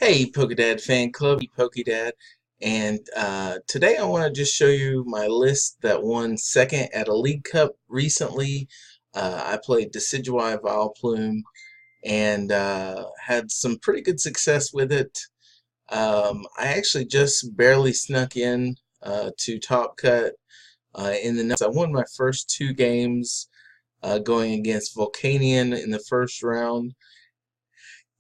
Hey Pokedad fan club, Pokedad, and today I want to just show you my list that won second at a League Cup recently. I played Decidueye Vileplume and had some pretty good success with it. I actually just barely snuck in to Top Cut in the next. I won my first two games going against Volcanion in the first round.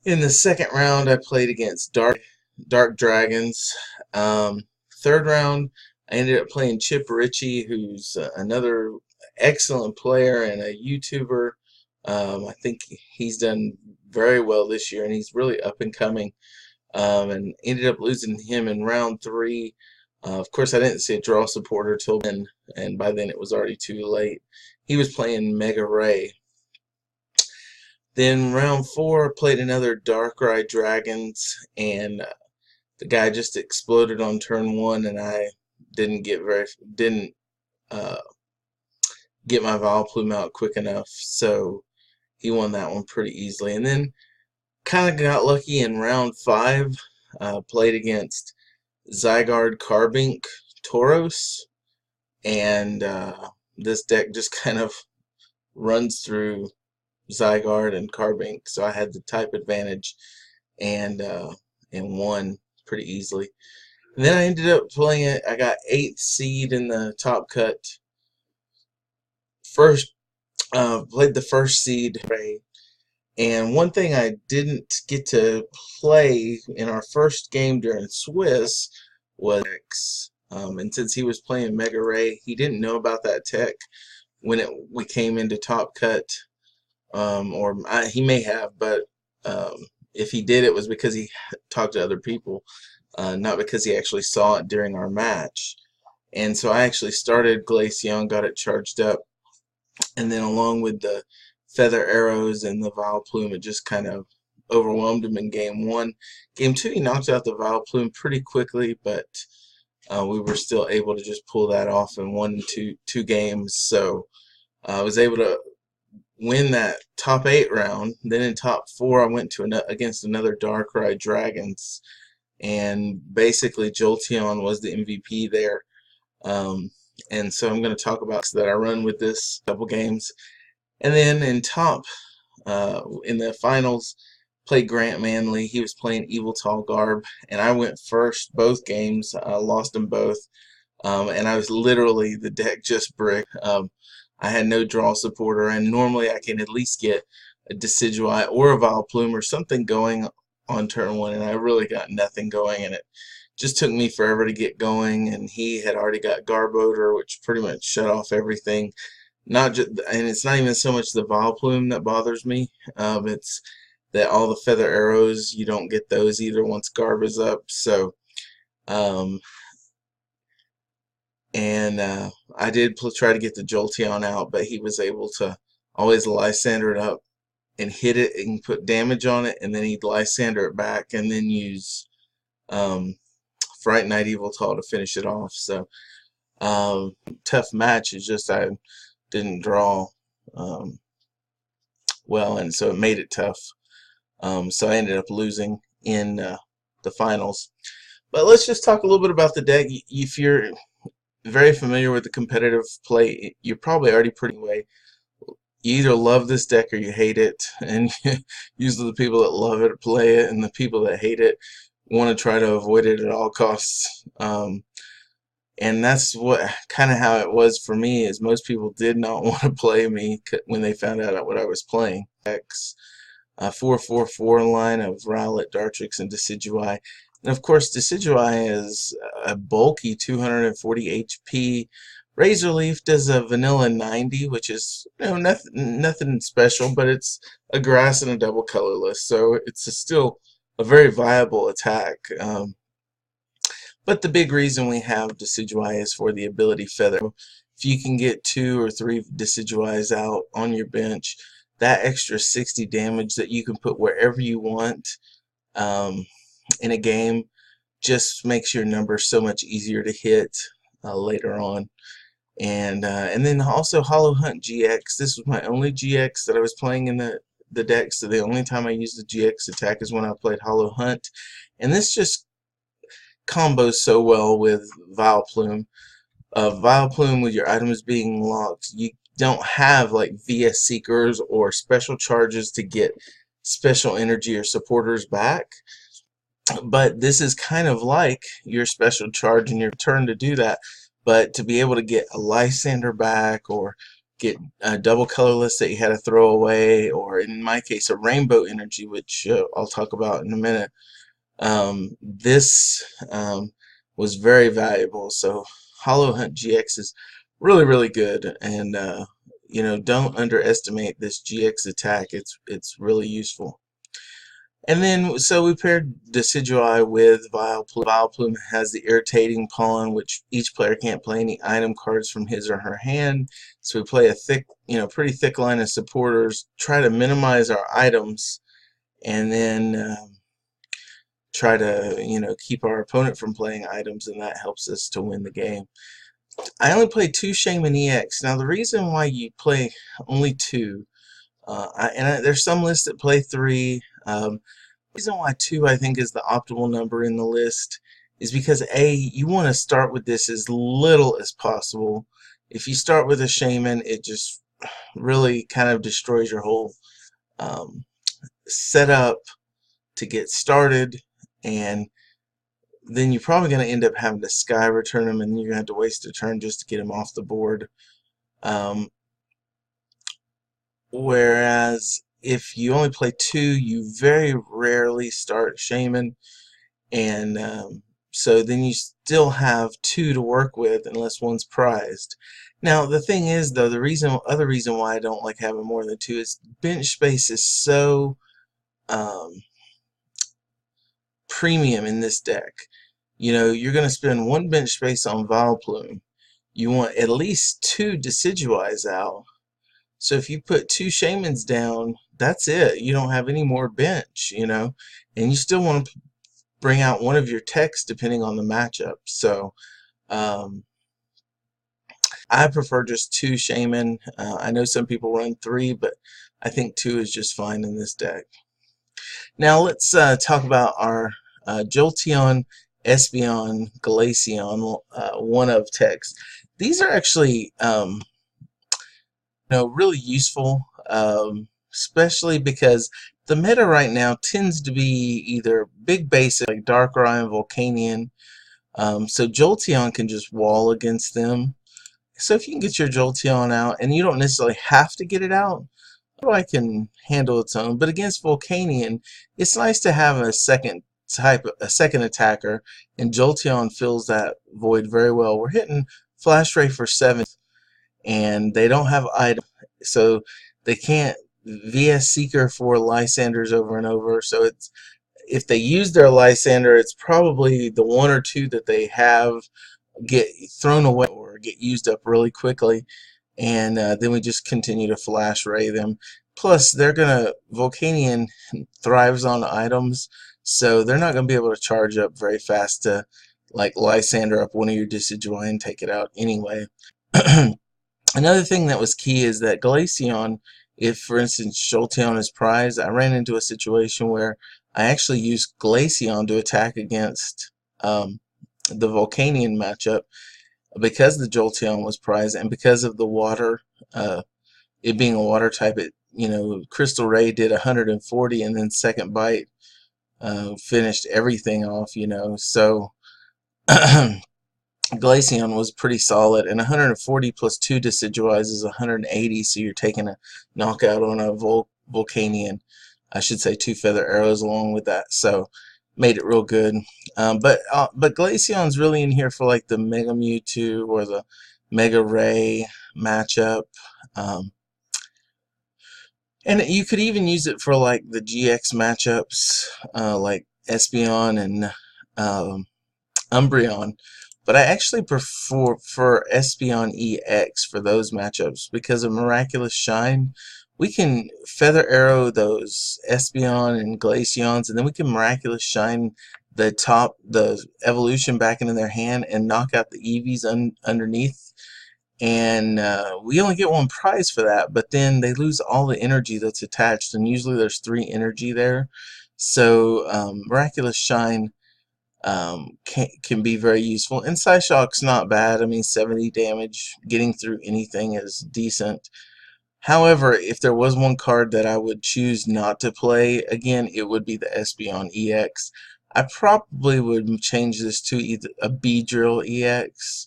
In the second round, I played against Dark Dragons. Third round, I ended up playing Chip Ritchie, who's another excellent player and a YouTuber. I think he's done very well this year, and he's really up and coming. And ended up losing him in round three. Of course, I didn't see a draw supporter till then, and by then it was already too late. He was playing Mega Ray. Then round four, played another Darkrai Dragons, and the guy just exploded on turn one, and I didn't uh, get my Vileplume out quick enough, so he won that one pretty easily. And then kind of got lucky in round five, played against Zygarde Carbink Tauros, and this deck just kind of runs through Zygarde and Carbink, so I had the type advantage and won pretty easily. And then I ended up playing it. I got 8th seed in the Top Cut. First, played the first seed, and one thing I didn't get to play in our first game during Swiss was X. And since he was playing Mega Ray, he didn't know about that tech when we came into Top Cut. He may have, but if he did, it was because he talked to other people, not because he actually saw it during our match. And so I actually started Glaceon, got it charged up, and then along with the Feather Arrows and the Vileplume, it just kind of overwhelmed him in game one. Game two, he knocked out the Vileplume pretty quickly, but we were still able to just pull that off and won two games. So I was able to win that top 8 round. Then in top 4, I went to against another Darkrai Dragons, and basically Jolteon was the MVP there. And so I'm going to talk about that I run with this couple games. And then in in the finals, played Grant Manley. He was playing Evil Tall Garb, and I went first both games. Lost them both, and I was literally, the deck just bricked. I had no draw supporter, and normally I can at least get a Decidueye or a Vileplume or something going on turn one, and I really got nothing going, and it just took me forever to get going. And he had already got Garbodor, which pretty much shut off everything. And it's not even so much the Vileplume that bothers me. It's that all the Feather Arrows, you don't get those either once Garb is up. So I did try to get the Jolteon out, but he was able to always Lysander it up and hit it and put damage on it, and then he'd Lysander it back and then use Fright Night Evil Tall to finish it off. So tough match. It's just I didn't draw well, and so it made it tough. So I ended up losing in the finals. But let's just talk a little bit about the deck. If you're very familiar with the competitive play, you're probably already pretty way. You either love this deck or you hate it, and usually the people that love it play it, and the people that hate it want to try to avoid it at all costs. And that's what kind of how it was for me. Is most people did not want to play me when they found out what I was playing. X 4-4-4 line of Rowlet, Dartrix, and Decidueye. And of course, Decidueye is a bulky 240 HP. Razor Leaf does a vanilla 90, which is nothing special, but it's a grass and a double colorless, so it's still a very viable attack. But the big reason we have Decidueye is for the ability Feather. If you can get 2 or 3 Decidueyes out on your bench, that extra 60 damage that you can put wherever you want in a game just makes your numbers so much easier to hit later on. And then also Hollow Hunt GX. This was my only GX that I was playing in the the deck, so the only time I use the GX attack is when I played Hollow Hunt, and this just combos so well with Vileplume. Vileplume, with your items being locked, you don't have like VS Seekers or special charges to get special energy or supporters back. But this is kind of like your special charge and your turn to do that. But to be able to get a Lysander back, or get a double colorless that you had to throw away, or in my case a rainbow energy, which I'll talk about in a minute, this was very valuable. So Hollow Hunt GX is really, really good, and you know, don't underestimate this GX attack. It's really useful. And then, so we paired Decidueye with Vileplume. Vileplume has the Irritating Pollen, which each player can't play any item cards from his or her hand. So we play a thick, you know, pretty thick line of supporters, try to minimize our items, and then try to, you know, keep our opponent from playing items, and that helps us to win the game. I only played 2 Shaman EX. Now, the reason why you play only 2, there's some lists that play 3. The reason why 2 I think is the optimal number in the list is because A, you want to start with this as little as possible. If you start with a Shaman, it just really kind of destroys your whole setup to get started, and then you're probably going to end up having to Sky Return them, and you're going to have to waste a turn just to get them off the board. Whereas if you only play 2, you very rarely start Shaman, and so then you still have 2 to work with unless one's prized. Now the thing is, though, the other reason why I don't like having more than 2 is bench space is so premium in this deck. You know, you're going to spend 1 bench space on Vileplume. You want at least 2 Decidueyes out. So if you put 2 Shamans down, that's it. You don't have any more bench, you know. And you still want to bring out one of your techs depending on the matchup. So I prefer just 2 Shaman. I know some people run 3, but I think 2 is just fine in this deck. Now let's talk about our Jolteon, Espeon, Glaceon, one of techs. These are actually you know, really useful, especially because the meta right now tends to be either big basic like Darkrai and Volcanion, so Jolteon can just wall against them. So if you can get your Jolteon out, and you don't necessarily have to get it out, I can handle its own. But against Volcanion, it's nice to have a second attacker, and Jolteon fills that void very well. We're hitting Flash Ray for 7, and they don't have item, so they can't VS Seeker for Lysanders over and over. So it's, if they use their Lysander, it's probably the 1 or 2 that they have get thrown away or get used up really quickly, and then we just continue to Flash Ray them. Plus, Volcanion thrives on items, so they're not going to be able to charge up very fast to like Lysander up one of your Decidueye and take it out anyway. Another thing that was key is that Glaceon, if for instance Jolteon is prized, I ran into a situation where I actually used Glaceon to attack against the Volcanion matchup because the Jolteon was prized, and because of the water, it being a water type, it, you know, Crystal Ray did 140, and then Second Bite finished everything off, you know. So Glaceon was pretty solid, and 140 plus 2 Decidueyes is 180, so you're taking a knockout on a Volcanion. I should say 2 Feather Arrows along with that, so made it real good. But Glaceon's really in here for like the Mega Mewtwo or the Mega Ray matchup. And you could even use it for like the GX matchups, like Espeon and Umbreon. But I actually prefer Espeon EX for those matchups because of Miraculous Shine. We can Feather Arrow those Espeon and Glaceons, and then we can Miraculous Shine the evolution back into their hand and knock out the EVs underneath. and we only get one prize for that, but then they lose all the energy that's attached, and usually there's 3 energy there. So Miraculous Shine can be very useful, and Psyshock's not bad. I mean, 70 damage, getting through anything is decent. However, if there was one card that I would choose not to play again, it would be the Espeon EX. I probably would change this to either a Beedrill EX,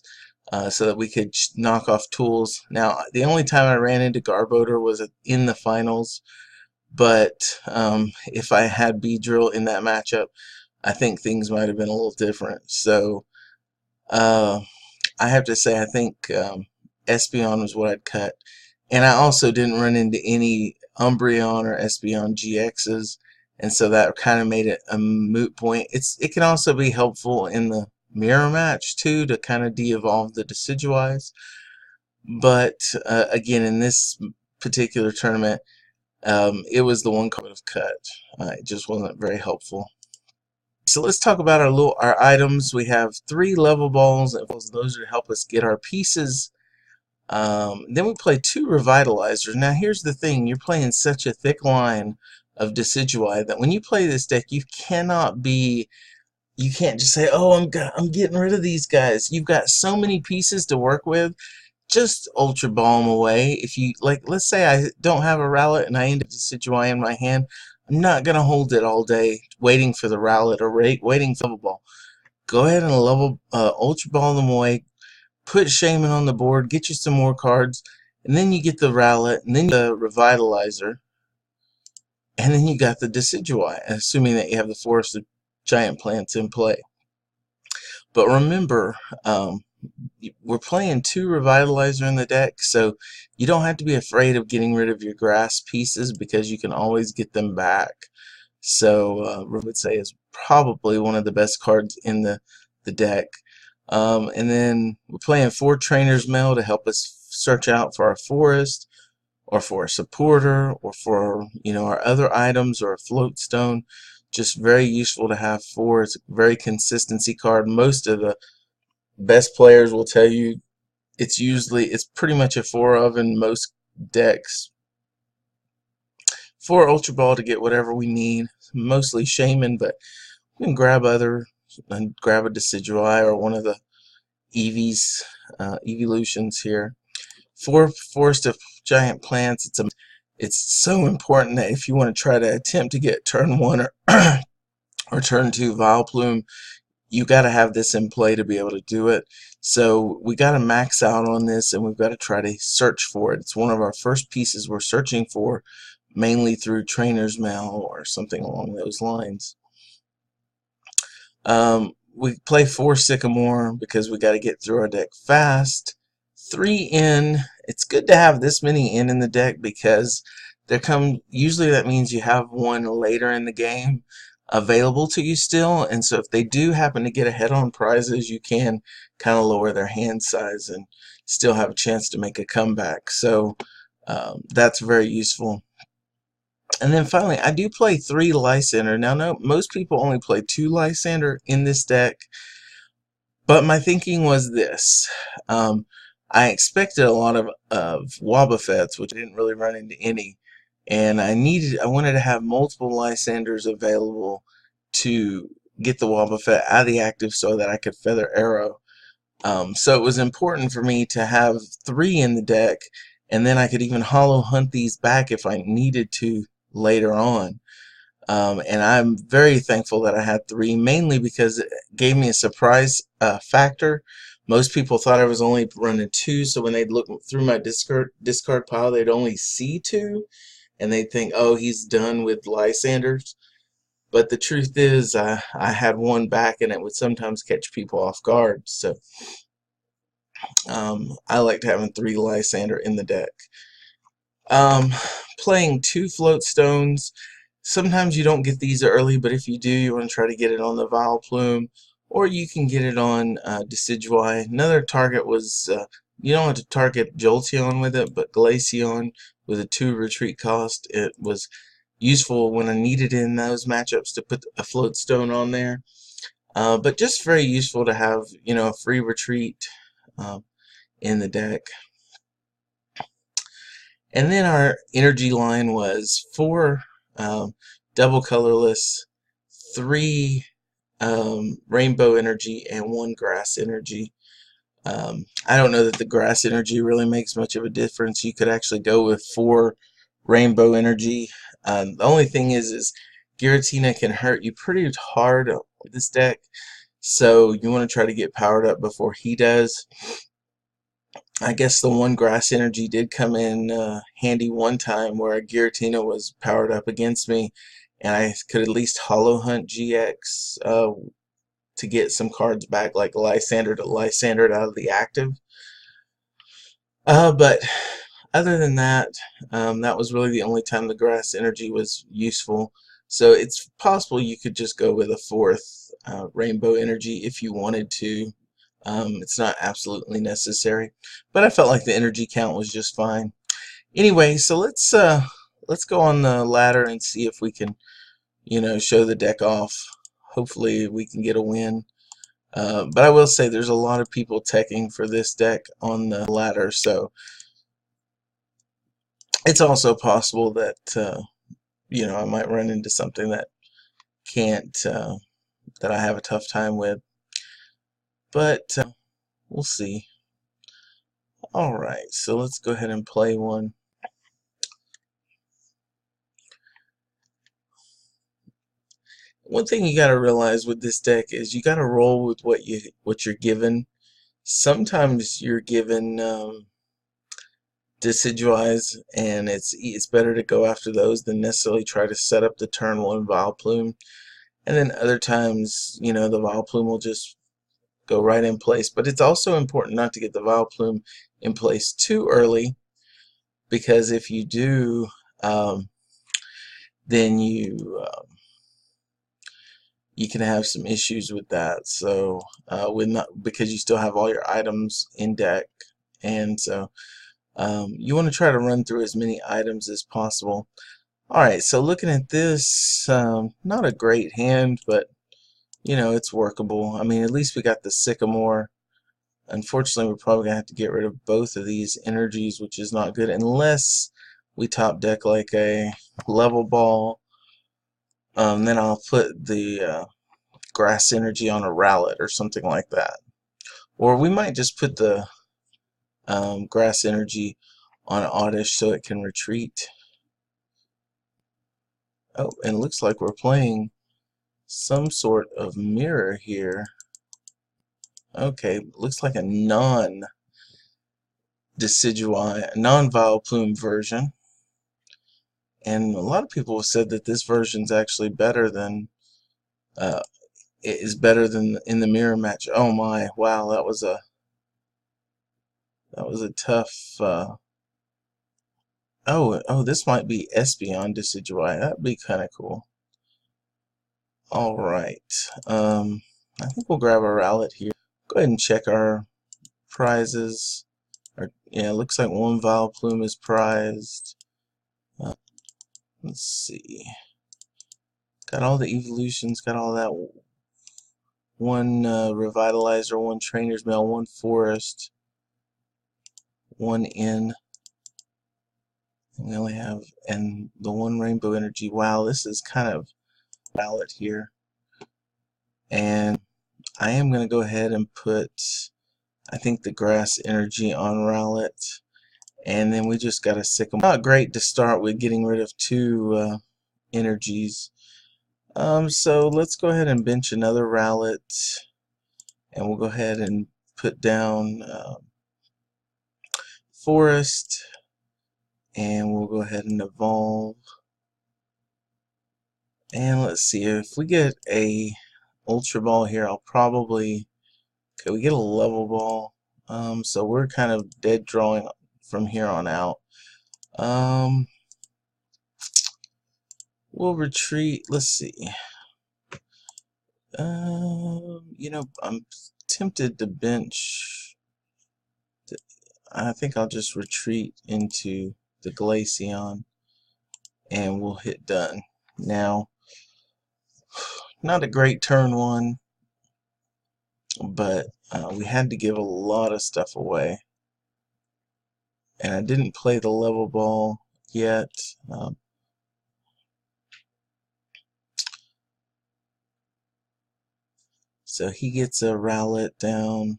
so that we could knock off tools. Now, the only time I ran into Garbodor was in the finals, but if I had Beedrill in that matchup, I think things might have been a little different. So I have to say, I think Espeon was what I'd cut. And I also didn't run into any Umbreon or Espeon GXs, and so that kind of made it a moot point. It can also be helpful in the mirror match too, to kind of de-evolve the Decidueyes. But again, in this particular tournament, it was the one card I would have cut. It just wasn't very helpful. So let's talk about our items. We have 3 level balls, and those are to help us get our pieces. Then we play 2 revitalizers. Now here's the thing, you're playing such a thick line of Decidueye that when you play this deck, you can't just say, oh, I'm getting rid of these guys. You've got so many pieces to work with. Just Ultra Ball them away. If you, like, let's say I don't have a Rowlet and I end up Decidueye in my hand, I'm not going to hold it all day waiting for the Rowlet or waiting for the ball. Go ahead and Ultra Ball them away. Put Shaman on the board, get you some more cards, and then you get the Rowlet, and then the Revitalizer, and then you got the Decidueye, assuming that you have the Forest of Giant Plants in play. But remember, we're playing 2 Revitalizer in the deck, so you don't have to be afraid of getting rid of your grass pieces because you can always get them back. So I would say is probably one of the best cards in the deck. And then we're playing 4 Trainer's Mail to help us search out for our forest, or for a supporter, or for our other items, or a float stone. Just very useful to have 4. It's a very consistency card. Most of the best players will tell you it's pretty much a 4 of in most decks. 4 Ultra Ball to get whatever we need, mostly Shaman, but we can grab a Decidueye or one of the evolutions here. 4 Forest of Giant Plants. It's so important that if you want to try to attempt to get turn 1 or turn 2 Vileplume, you got to have this in play to be able to do it. So we got to max out on this, and we've got to try to search for it. It's one of our first pieces we're searching for, mainly through Trainer's Mail or something along those lines. We play 4 Sycamore because we got to get through our deck fast. 3 in. It's good to have this many in the deck because usually that means you have one later in the game available to you still, and so if they do happen to get ahead on prizes, you can kind of lower their hand size and still have a chance to make a comeback. So that's very useful. And then finally, I do play 3 Lysander. Now, no, most people only play 2 Lysander in this deck, but my thinking was this. I expected a lot of Wobbuffets, which I didn't really run into any, and I wanted to have multiple Lysanders available to get the Wobbuffet out of the active so that I could Feather Arrow. So it was important for me to have 3 in the deck, and then I could even Hollow Hunt these back if I needed to later on. And I'm very thankful that I had 3, mainly because it gave me a surprise factor. Most people thought I was only running 2, so when they'd look through my discard pile, they'd only see 2, and they'd think, oh, he's done with Lysanders. But the truth is, I had 1 back, and it would sometimes catch people off guard. So I liked having 3 Lysander in the deck. Playing 2 Float Stones. Sometimes you don't get these early, but if you do, you want to try to get it on the Vileplume, or you can get it on Decidueye. Another target was, you don't have to target Jolteon with it, but Glaceon with a 2 retreat cost. It was useful when I needed it in those matchups to put a Float Stone on there. But just very useful to have, a free retreat in the deck. And then our energy line was 4 double colorless, 3 rainbow energy, and 1 grass energy. I don't know that the grass energy really makes much of a difference. You could actually go with 4 rainbow energy. The only thing is Giratina can hurt you pretty hard with this deck, so you want to try to get powered up before he does. I guess the 1 grass energy did come in handy one time where Giratina was powered up against me, and I could at least Hollow Hunt GX to get some cards back, like Lysander to Lysander out of the active. But other than that, that was really the only time the grass energy was useful. So it's possible you could just go with a 4th rainbow energy if you wanted to. It's not absolutely necessary, but I felt like the energy count was just fine. Anyway, so let's go on the ladder and see if we can, show the deck off. Hopefully we can get a win. But I will say there's a lot of people teching for this deck on the ladder, so it's also possible that I might run into something that can't that I have a tough time with. But we'll see. Alright, so let's go ahead and play one. One thing you gotta realize with this deck is you gotta roll with what you're given. Sometimes you're given Decidueyes, and it's better to go after those than necessarily try to set up the turn 1 Vileplume. And then other times, the Vileplume will just go right in place. But it's also important not to get the Vileplume in place too early, because if you do, then you can have some issues with that. So because you still have all your items in deck, and so you want to try to run through as many items as possible. Alright, so looking at this, not a great hand, but it's workable. I mean, at least we got the Sycamore. Unfortunately, we're probably gonna have to get rid of both of these energies, which is not good, unless we top deck like a level ball. Then I'll put the grass energy on a Rowlet or something like that. Or we might just put the grass energy on Oddish so it can retreat. Oh, and it looks like we're playing some sort of mirror here. Okay, looks like a non-Decidueye, non-Vileplume version. And a lot of people have said that this version's actually better than it is better than in the mirror match. Oh my, wow, that was a tough oh, this might be Espeon Decidueye. That'd be kind of cool. Alright, I think we'll grab our Rowlet here. Go ahead and check our prizes. Yeah, it looks like 1 Vileplume is prized. Let's see. Got all the evolutions, got all that. 1 Revitalizer, 1 Trainer's Mail, 1 Forest, 1 Inn. We only have, and the 1 Rainbow Energy. Wow, this is kind of ballot here. And I am going to go ahead and put, I think, the grass energy on Rowlet. And then we just got a Sycamore. Not great to start with, getting rid of 2 energies. So let's go ahead and bench another Rowlet. And we'll go ahead and put down Forest. And we'll go ahead and evolve. And let's see, if we get a Ultra Ball here, I'll probably, okay, we get a level ball. So we're kind of dead drawing from here on out. We'll retreat. Let's see. I'm tempted to bench. I think I'll just retreat into the Glaceon, and we'll hit done. Now, not a great turn 1, but we had to give a lot of stuff away. And I didn't play the level ball yet. So he gets a Rowlet down.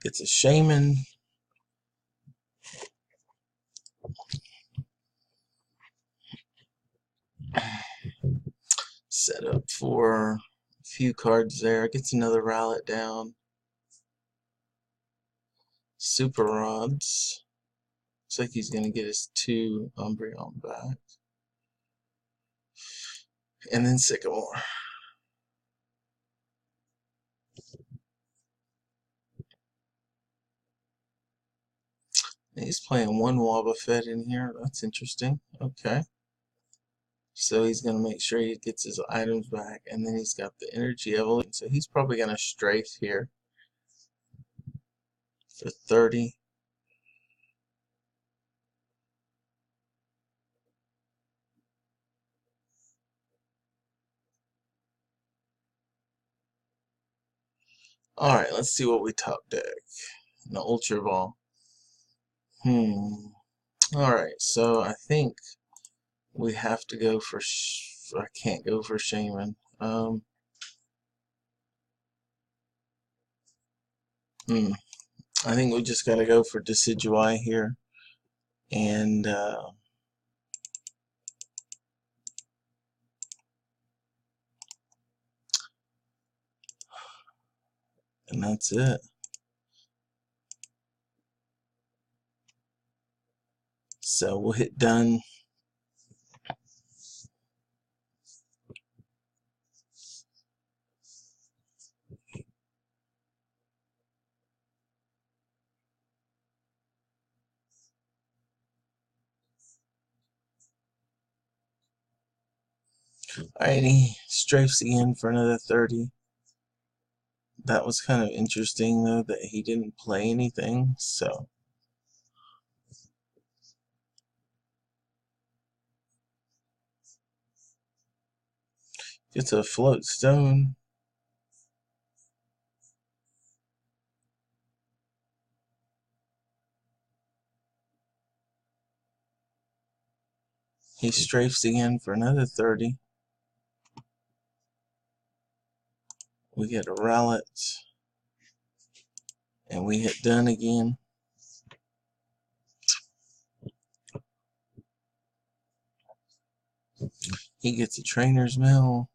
Gets a Shaman. Set up for a few cards there. Gets another Rowlet down. Super Rods. Looks like he's going to get his 2 Umbreon back. And then Sycamore. And he's playing 1 Wobbuffet in here. That's interesting. Okay. So he's going to make sure he gets his items back. And then he's got the Energy Evolution. So he's probably going to strafe here for 30. Alright, let's see what we top deck. The Ultra Ball. Alright, so I think we have to go for... I can't go for Shaman. I think we just gotta go for Decidueye here. And that's it. So we'll hit done. Alright, he strafes again for another 30. That was kind of interesting though that he didn't play anything, so gets a Float Stone. He strafes again for another 30. We get a Rowlet. And we hit done again. He gets a Trainer's Mail.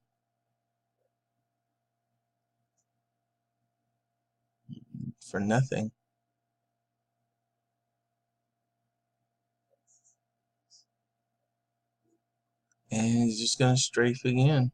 For nothing. And he's just going to strafe again.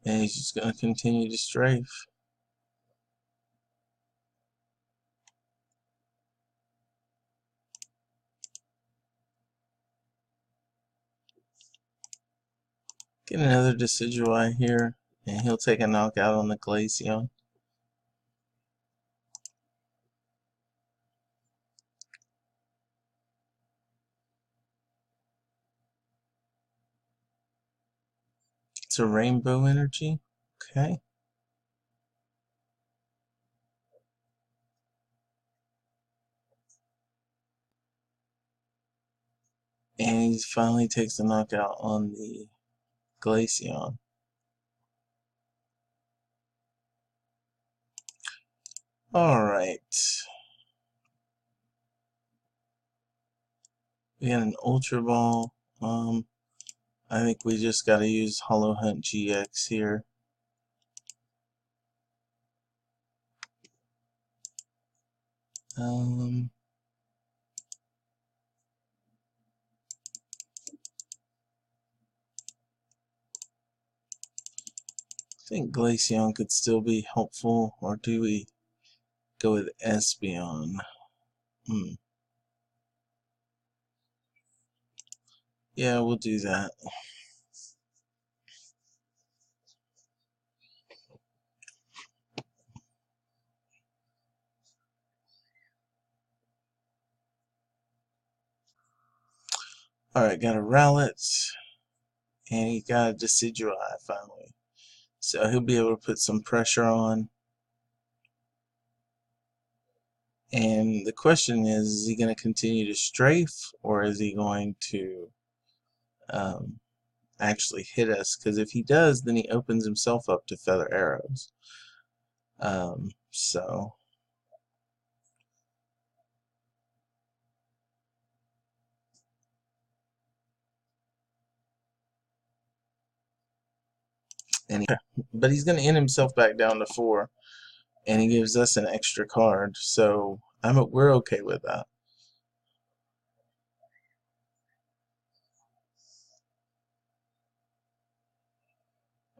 And he's just going to continue to strafe. Get another Decidueye here. And he'll take a knockout on the Glaceon. It's a Rainbow Energy. Okay. And he finally takes a knockout on the Glaceon. Alright. We got an Ultra Ball. I think we just gotta use Hollow Hunt GX here. think Glaceon could still be helpful, or do we go with Espeon? Yeah, we'll do that. Alright, got a Rowlet, and he got a Decidueye finally. So he'll be able to put some pressure on. And the question is he going to continue to strafe, or is he going to actually hit us? Because if he does, then he opens himself up to feather arrows. So but he's going to end himself back down to 4, and he gives us an extra card. So we're okay with that.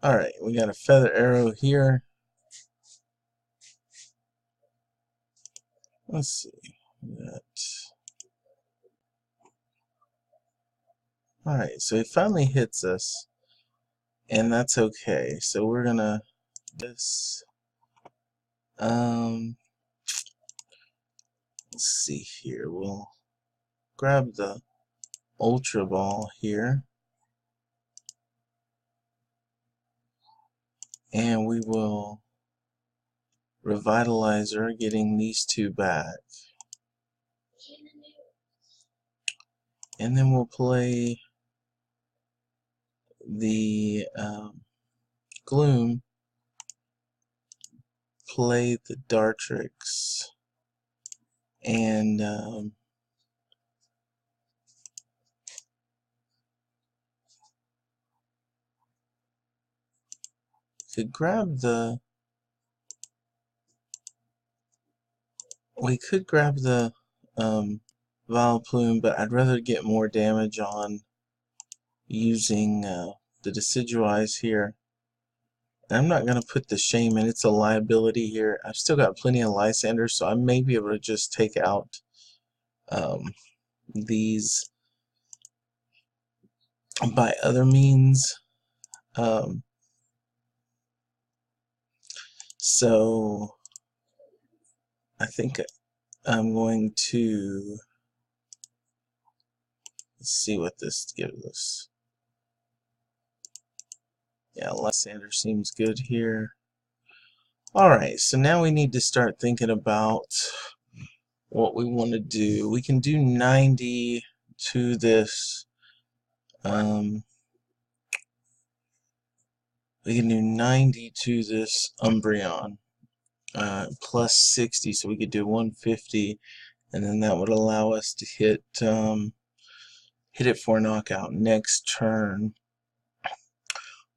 Alright, we got a feather arrow here. Let's see. Alright, so he finally hits us, and that's okay. So we're gonna this. Let's see here. We'll grab the Ultra Ball here, and we will Revitalizer, getting these 2 back. And then we'll play the Gloom, play the Dartrix, and could grab the Vileplume, but I'd rather get more damage on using the Decidueyes here. And I'm not going to put the Shaman, it's a liability here. I've still got plenty of Lysanders, so I may be able to just take out these by other means. So I think I'm going to see what this gives us. Yeah, Lysander seems good here. Alright, so now we need to start thinking about what we want to do. We can do 90 to this. We can do 90 to this Umbreon. Plus 60, so we could do 150, and then that would allow us to hit it for a knockout next turn.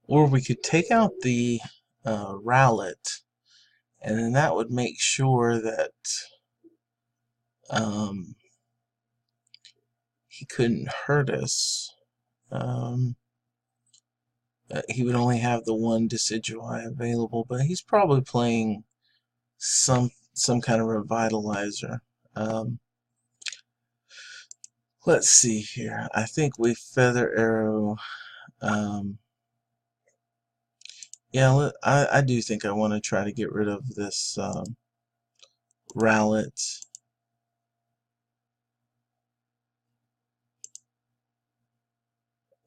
Or we could take out the Rowlet, and then that would make sure that he couldn't hurt us. He would only have the 1 Decidueye available, but he's probably playing some kind of Revitalizer. Let's see here. I think we Feather Arrow. Yeah, I do think I want to try to get rid of this Rowlet.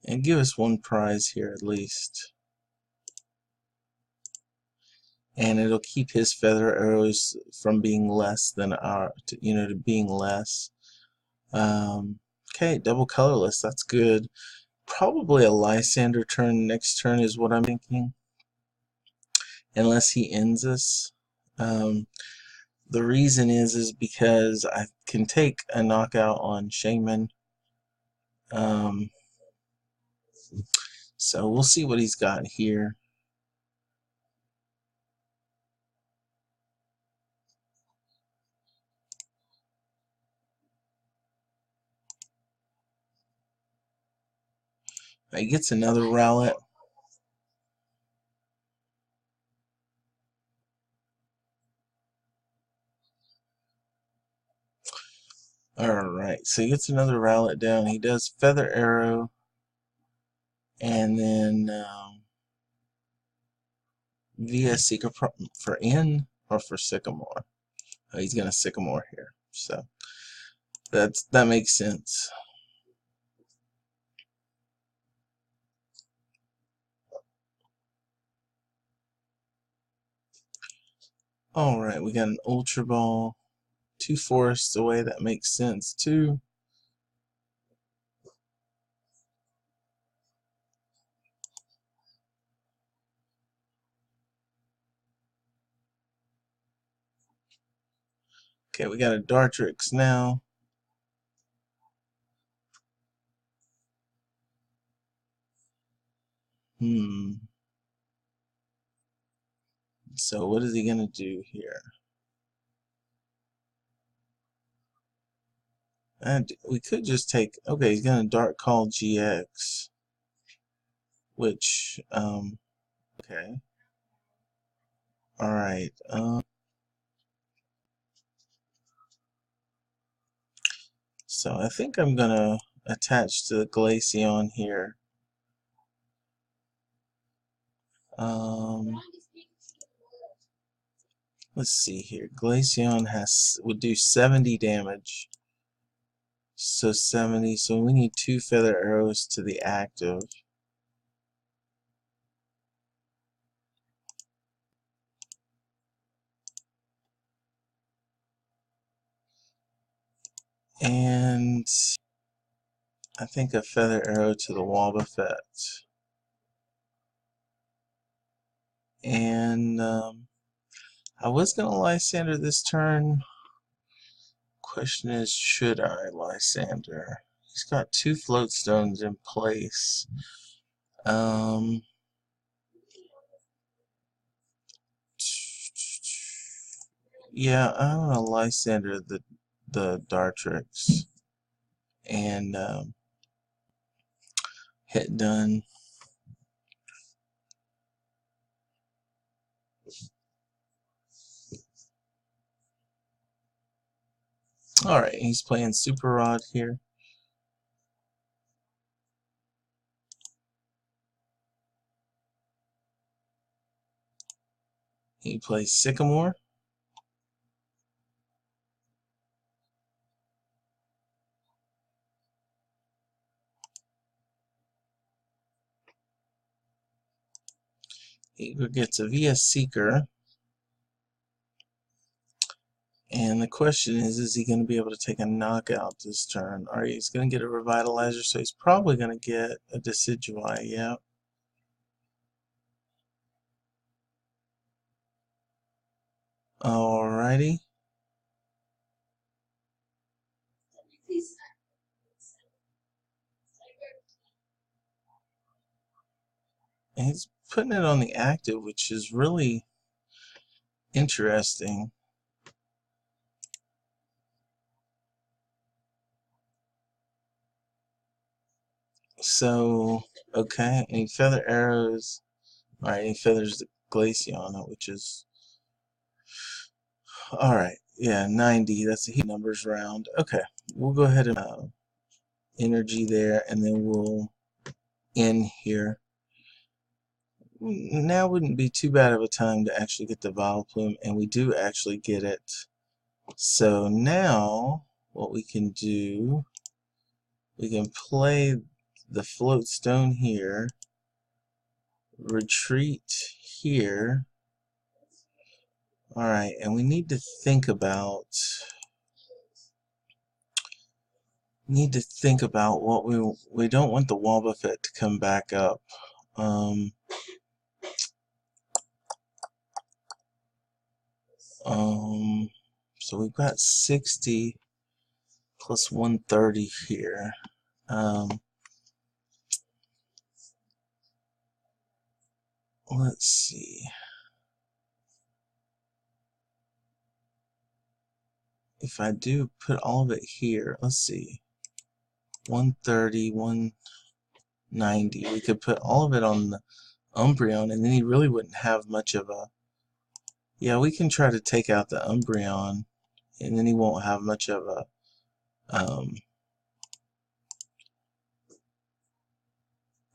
And give us 1 prize here at least. And it'll keep his feather arrows from being less than our, to being less. Okay, double colorless, that's good. Probably a Lysander turn next turn is what I'm thinking. Unless he ends us. The reason is because I can take a knockout on Shaman. So we'll see what he's got here. He gets another Rowlet. Alright, so he gets another Rowlet down. He does Feather Arrow, and then via Seeker for N or for Sycamore. Oh, he's gonna Sycamore here, so that makes sense. Alright, we got an Ultra Ball, 2 forests away, that makes sense too. Okay, we got a Dartrix now. So what is he gonna do here? And we could just take, okay, he's gonna Dark Call GX, which, okay. Alright, so I think I'm gonna attach to the Glaceon here. Let's see here. Glaceon would do 70 damage. So 70, so we need 2 Feather Arrows to the active. And I think a Feather Arrow to the Wobbuffet. And I was going to Lysander this turn. Question is, should I Lysander? He's got 2 float stones in place. Yeah, I'm going to Lysander the Dartrix. And hit done. Alright, he's playing Super Rod here. He plays Sycamore. He gets a VS Seeker. And the question is he going to be able to take a knockout this turn? Or he's going to get a Revitalizer, so he's probably going to get a Decidueye, yeah. Alrighty. And he's putting it on the active, which is really interesting. So, okay, and he Feather Arrows. Alright, he feathers the Glaceon, which is... Alright, yeah, 90. That's a heat numbers round. Okay, we'll go ahead and energy there, and then we'll end here. Now wouldn't be too bad of a time to actually get the Vileplume, and we do actually get it. So now, what we can do, we can play the Float Stone here, retreat here. Alright, and we need to think about what we don't want the Wobbuffet to come back up. So we've got 60 plus 130 here. Let's see. If I do put all of it here, let's see. 130, 190. We could put all of it on the Umbreon, and then he really wouldn't have much of a... Yeah, we can try to take out the Umbreon, and then he won't have much of a an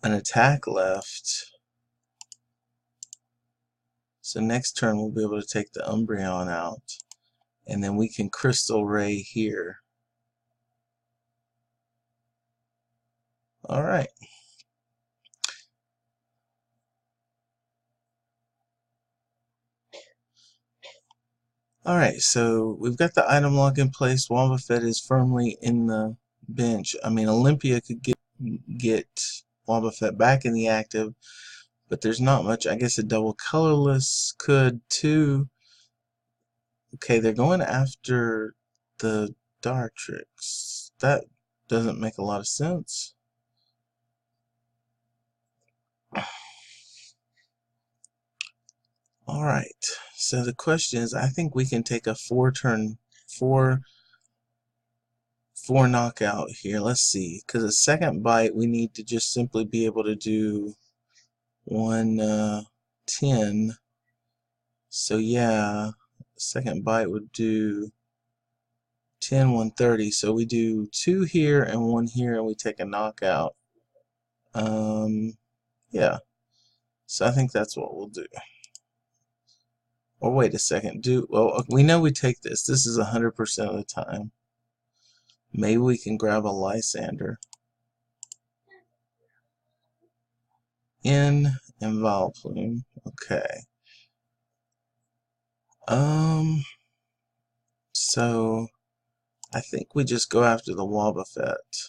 attack left. So next turn we'll be able to take the Umbreon out, and then we can Crystal Ray here. Alright. Alright, so we've got the item lock in place. Wobbuffet is firmly in the bench. I mean, Olympia could get Wobbuffet back in the active, but there's not much. I guess a double colorless could too. Okay, they're going after the Dartrix. That doesn't make a lot of sense. Alright, so the question is, I think we can take a four knockout here. Let's see, because a second bite we need to just simply be able to do 110. So yeah, second bite would do 10, 130. So we do 2 here and 1 here, and we take a knockout. Yeah. So I think that's what we'll do. Or wait a second. Well, we know we take this. This is 100% of the time. Maybe we can grab a Lysander. In and Vileplume. Okay. So I think we just go after the Wobbuffet,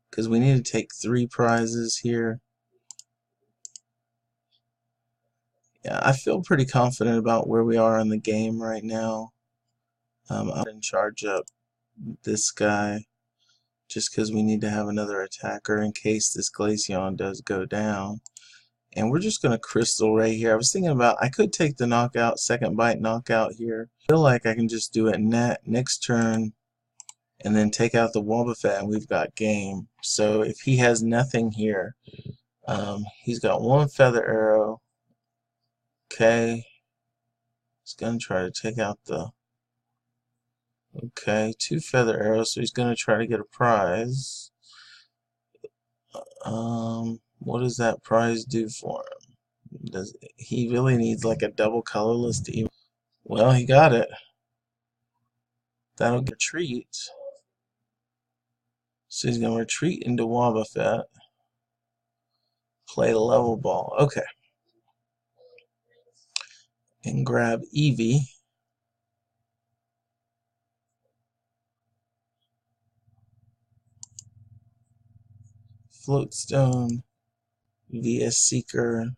because we need to take 3 prizes here. Yeah, I feel pretty confident about where we are in the game right now. I'm going to charge up this guy just because we need to have another attacker in case this Glaceon does go down. And we're just going to Crystal Ray here. I was thinking about, I could take the knockout, second bite knockout here. I feel like I can just do it next turn and then take out the Wobbuffet and we've got game. So if he has nothing here, he's got 1 Feather Arrow. Okay. He's going to try to take out the... Okay, 2 Feather Arrows, so he's going to try to get a prize. What does that prize do for him? He really needs like a double colorless to even... Well, he got it. That'll get a treat. So he's going to retreat into Wobbuffet. Play level ball. Okay. And grab Eevee. Floatstone. VS Seeker.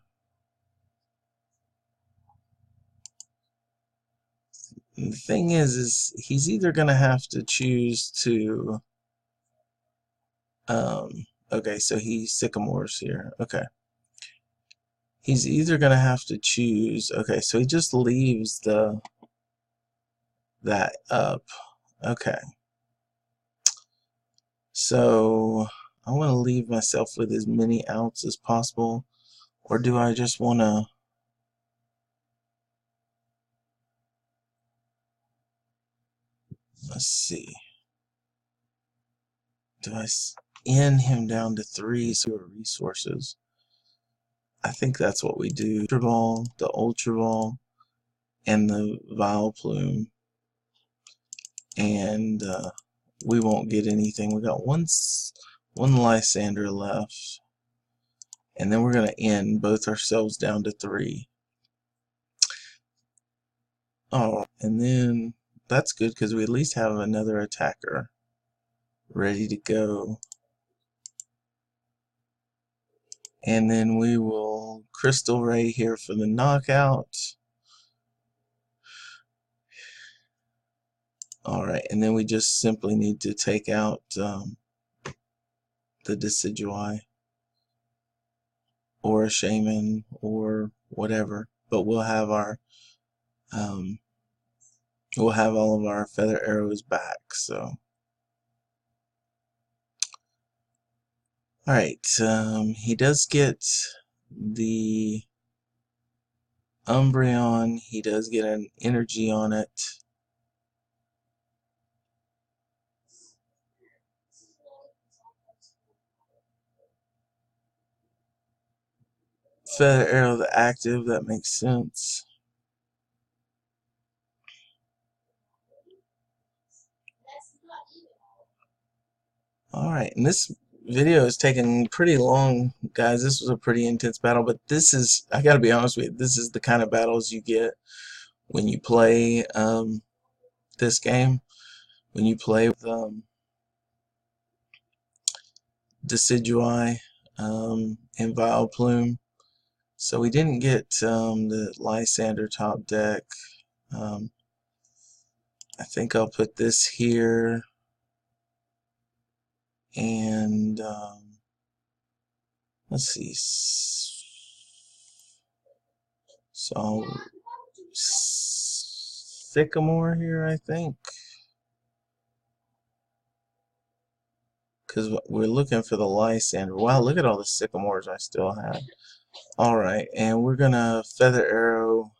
And the thing is he's either going to have to choose to... okay, so he Sycamores here. Okay. He's either going to have to choose... Okay, so he just leaves that up. Okay. So I want to leave myself with as many outs as possible. Or do I just want to... Let's see. Do I end him down to 3 resources? I think that's what we do. Ultra Ball, the Ultra Ball, and the Vileplume. And we won't get anything. We got one Lysander left. And then we're going to end both ourselves down to 3. Oh, and then that's good because we at least have another attacker ready to go. And then we will Crystal Ray here for the knockout. Alright, and then we just simply need to take out the Decidueye or a Shaman or whatever. But we'll have our we'll have all of our Feather Arrows back, so. Alright, he does get the Umbreon, he does get an energy on it. Feather Arrow the active, that makes sense. Alright, and this video is taking pretty long, guys. This was a pretty intense battle, but this is, I gotta be honest with you, this is the kind of battles you get when you play this game. When you play with Decidueye and Vileplume. So we didn't get the Lysander top deck. I think I'll put this here, and let's see. So Sycamore here, I think, because we're looking for the Lysander. Wow, look at all the Sycamores I still have. Alright, and we're gonna Feather Arrow.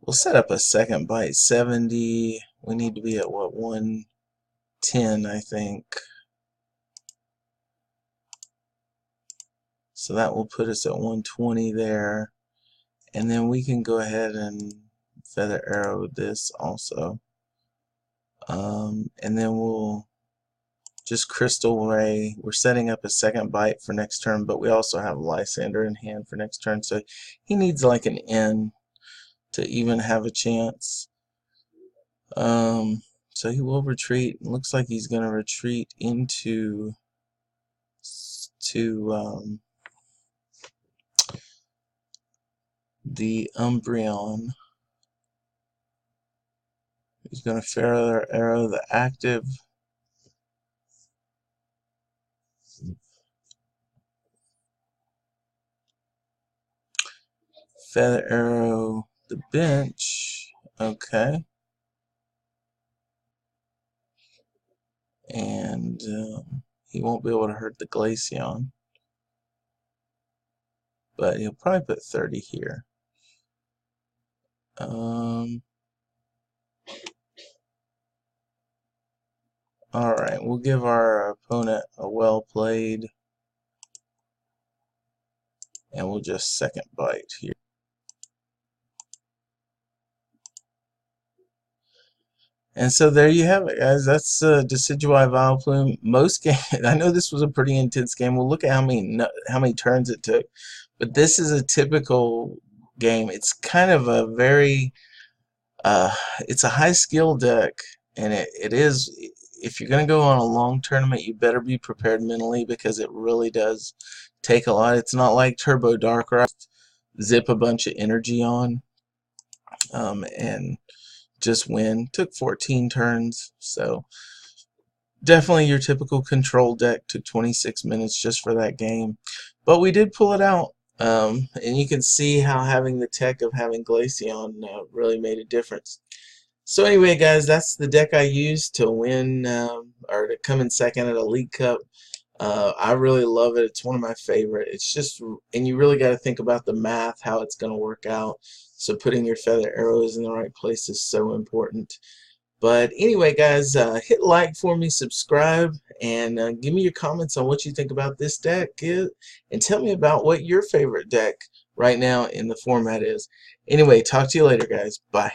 We'll set up a second bite. 70. We need to be at what, 110, I think. So that will put us at 120 there. And then we can go ahead and Feather Arrow this also. And then we'll just Crystal Ray. We're setting up a second bite for next turn, but we also have Lysander in hand for next turn. So he needs like an N to even have a chance. So he will retreat. It looks like he's going to retreat into the Umbreon. He's going to Feather Arrow the active. Feather Arrow the bench. Okay. And he won't be able to hurt the Glaceon. But he'll probably put 30 here. Alright, we'll give our opponent a well played. And we'll just second bite here. And so there you have it, guys. That's Decidueye Vileplume. Most games, I know this was a pretty intense game. We'll look at how many turns it took. But this is a typical game. It's kind of a very, it's a high skill deck. And it is, if you're going to go on a long tournament, you better be prepared mentally, because it really does take a lot. It's not like Turbo Darkrai, zip a bunch of energy on and just win. Took 14 turns, so definitely your typical control deck. Took 26 minutes just for that game, but we did pull it out. And you can see how having the tech of having Glaceon really made a difference. So anyway, guys, that's the deck I used to win or to come in second at a League Cup. I really love it. It's one of my favorite. It's just, and you really got to think about the math, how it's going to work out. So putting your Feather Arrows in the right place is so important. But anyway, guys, hit like for me, subscribe, and give me your comments on what you think about this deck, and tell me about what your favorite deck right now in the format is. Anyway, talk to you later, guys. Bye.